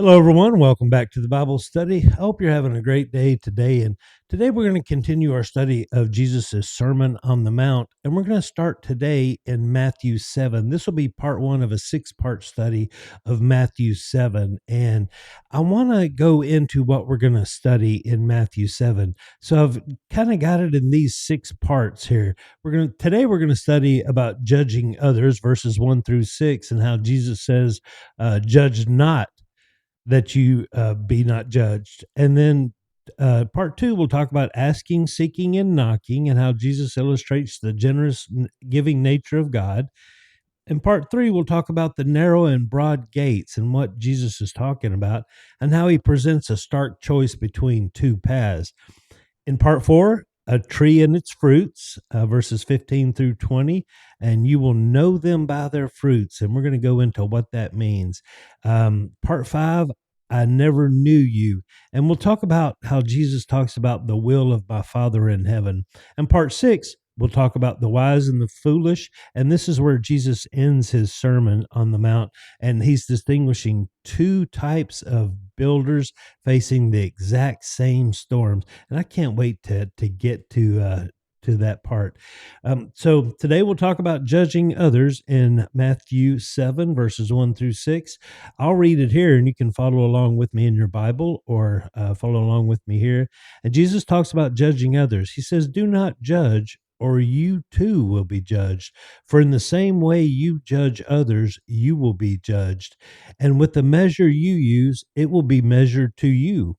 Hello, everyone. Welcome back to the Bible study. I hope you're having a great day today. And today we're going to continue our study of Jesus' Sermon on the Mount. And we're going to start today in Matthew 7. This will be part one of a 6-part study of Matthew 7. And I want to go into what we're going to study in Matthew 7. So I've kind of got it in these 6 parts here. Today we're going to study about judging others, verses 1 through 6, and how Jesus says, judge not, that you be not judged. And then part 2, we'll talk about asking, seeking, and knocking, and how Jesus illustrates the generous giving nature of God. In part 3, we'll talk about the narrow and broad gates and what Jesus is talking about, and how he presents a stark choice between two paths. In part 4, a tree and its fruits, verses 15 through 20, and you will know them by their fruits. And we're going to go into what that means. Part 5, I never knew you. And we'll talk about how Jesus talks about the will of my Father in heaven. And part 6, we'll talk about the wise and the foolish. And this is where Jesus ends his Sermon on the Mount. And he's distinguishing two types of builders facing the exact same storms. And I can't wait to get to that part. So today we'll talk about judging others in Matthew 7, verses 1 through 6. I'll read it here, and you can follow along with me in your Bible, or follow along with me here. And Jesus talks about judging others. He says, do not judge, or you too will be judged. For in the same way you judge others, you will be judged. And with the measure you use, it will be measured to you.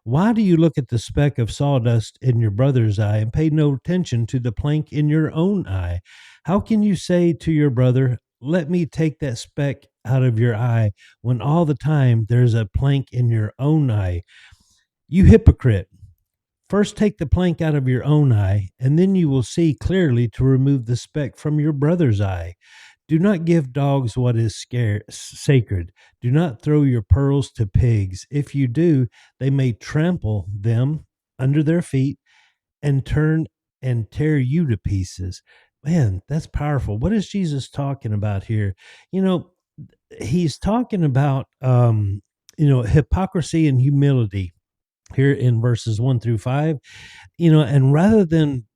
Why do you look at the speck of sawdust in your brother's eye and pay no attention to the plank in your own eye? How can you say to your brother, let me take that speck out of your eye, when all the time there's a plank in your own eye? You hypocrite! First take the plank out of your own eye, and then you will see clearly to remove the speck from your brother's eye. Do not give dogs what is sacred. Do not throw your pearls to pigs. If you do, they may trample them under their feet and turn and tear you to pieces. Man, that's powerful. What is Jesus talking about here? You know, he's talking about hypocrisy and humility here in verses 1 through 5. And rather than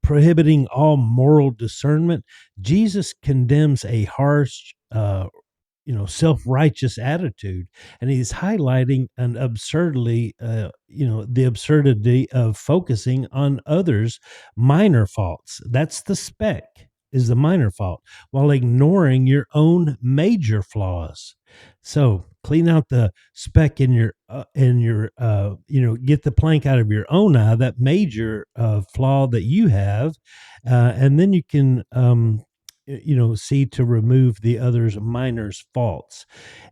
prohibiting all moral discernment, Jesus condemns a harsh, self-righteous attitude, and he's highlighting an the absurdity of focusing on others' minor faults. That's the speck, is the minor fault, while ignoring your own major flaws. So clean out the speck in your get the plank out of your own eye, that major flaw that you have, and then you can see to remove the other's minor's faults.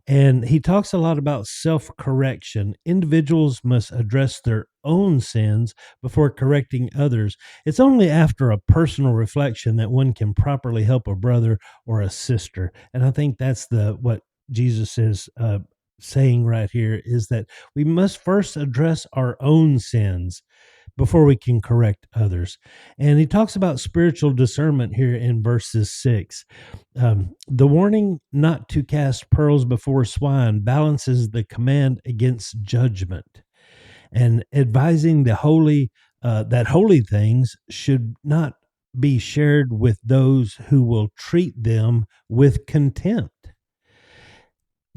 And he talks a lot about self-correction. Individuals must address their own sins before correcting others. It's only after a personal reflection that one can properly help a brother or a sister. And I think that's what Jesus is saying right here, is that we must first address our own sins before we can correct others. And he talks about spiritual discernment here in verses 6. The warning not to cast pearls before swine balances the command against judgment, and advising that holy things should not be shared with those who will treat them with contempt.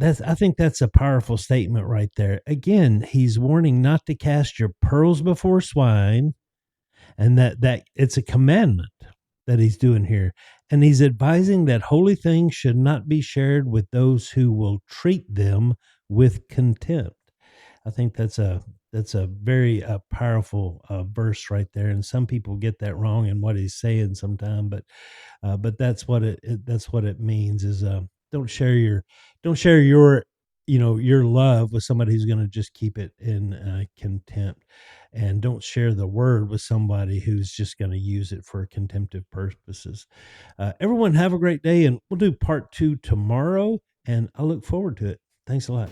I think that's a powerful statement right there. Again, he's warning not to cast your pearls before swine, and that it's a commandment that he's doing here. And he's advising that holy things should not be shared with those who will treat them with contempt. I think that's a very powerful verse right there, and some people get that wrong in what he's saying sometimes. But that's what it means, is don't share your your love with somebody who's going to just keep it in contempt, and don't share the word with somebody who's just going to use it for contemptive purposes. Everyone have a great day, and we'll do part 2 tomorrow, and I look forward to it. Thanks a lot.